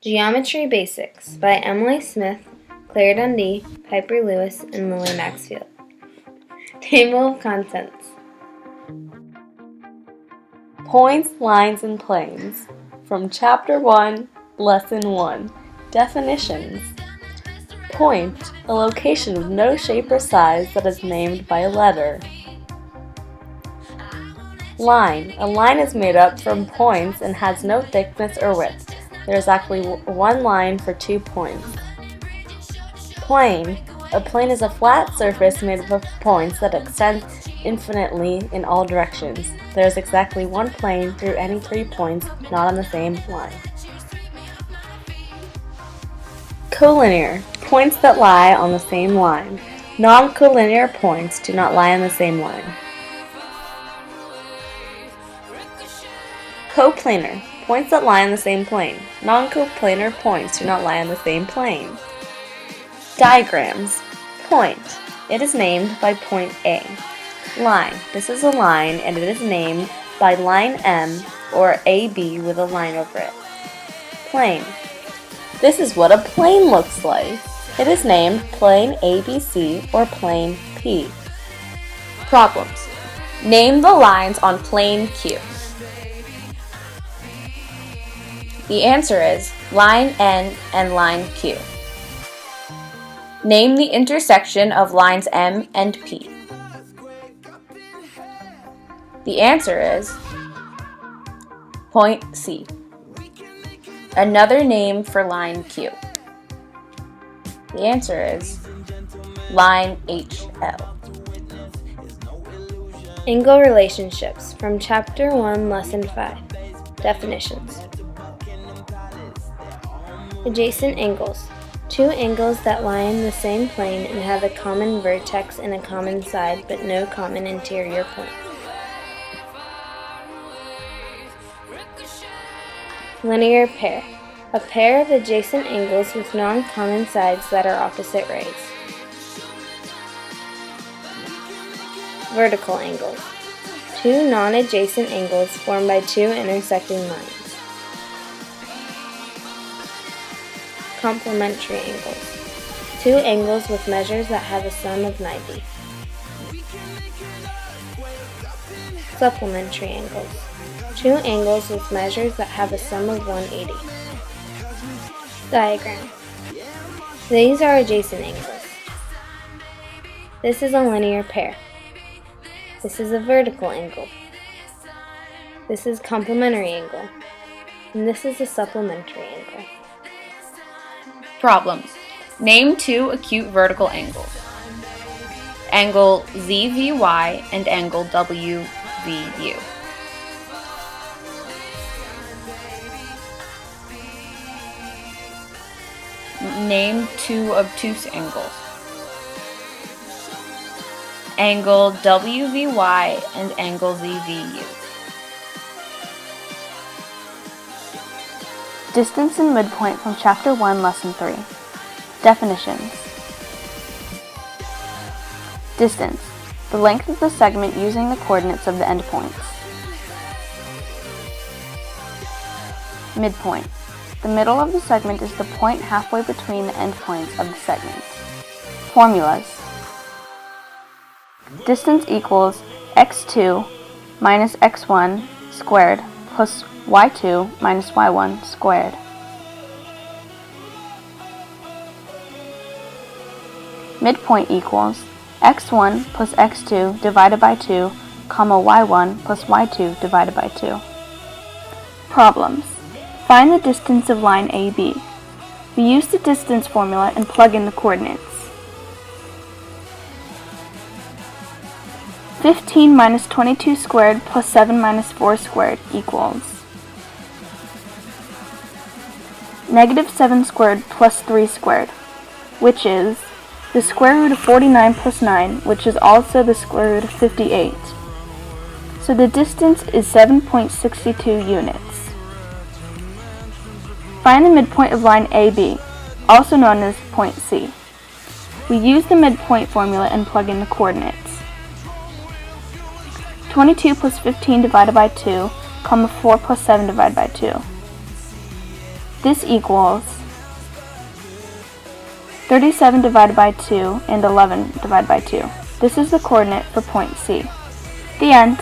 Geometry Basics by Emily Smith, Claire Dundee, Piper Lewis, and Lilly Maxfield. Table of Contents. Points, Lines, and Planes from Chapter 1, Lesson 1. Definitions. Point, a location of no shape or size that is named by a letter. Line, a line is made up from points and has no thickness or width. There is actually one line for 2 points. Plane, a plane is a flat surface made up of points that extend infinitely in all directions. There is exactly one plane through any 3 points not on the same line. Collinear, points that lie on the same line. Non-collinear points do not lie on the same line. Coplanar, points that lie on the same plane. Non-coplanar points do not lie on the same plane. Diagrams. Point. It is named by point A. Line. This is a line and it is named by line M or AB with a line over it. Plane. This is what a plane looks like. It is named plane ABC or plane P. Problems. Name the lines on plane Q. The answer is line N and line Q. Name the intersection of lines M and P. The answer is point C. Another name for line Q. The answer is line HL. Angle relationships from Chapter 1, Lesson 5. Definitions. Adjacent angles. 2 angles that lie in the same plane and have a common vertex and a common side but no common interior point. Linear pair. A pair of adjacent angles with non-common sides that are opposite rays. Vertical angles. 2 non-adjacent angles formed by 2 intersecting lines. Complementary angles. 2 angles with measures that have a sum of 90. Supplementary angles. 2 angles with measures that have a sum of 180. Diagram. These are adjacent angles. This is a linear pair. This is a vertical angle. This is complementary angle. And this is a supplementary angle. Problems. Name 2 acute vertical angles. Angle ZVY and angle WVU. Name 2 obtuse angles. Angle WVY and angle ZVU. Distance and midpoint from Chapter 1, Lesson 3. Definitions. Distance. The length of the segment using the coordinates of the endpoints. Midpoint. The middle of the segment is the point halfway between the endpoints of the segment. Formulas. Distance equals x2 minus x1 squared plus y2 minus y1 squared. Midpoint equals x1 plus x2 divided by 2, comma y1 plus y2 divided by 2. Problems. Find the distance of line AB. We use the distance formula and plug in the coordinates. 15 minus 22 squared plus 7 minus 4 squared equals negative 7 squared plus 3 squared, which is the square root of 49 plus 9, which is also the square root of 58. So the distance is 7.62 units. Find the midpoint of line AB, also known as point C. We use the midpoint formula and plug in the coordinates. 22 plus 15 divided by 2, comma 4 plus 7 divided by 2. This equals 37 divided by 2 and 11 divided by 2. This is the coordinate for point C. The end.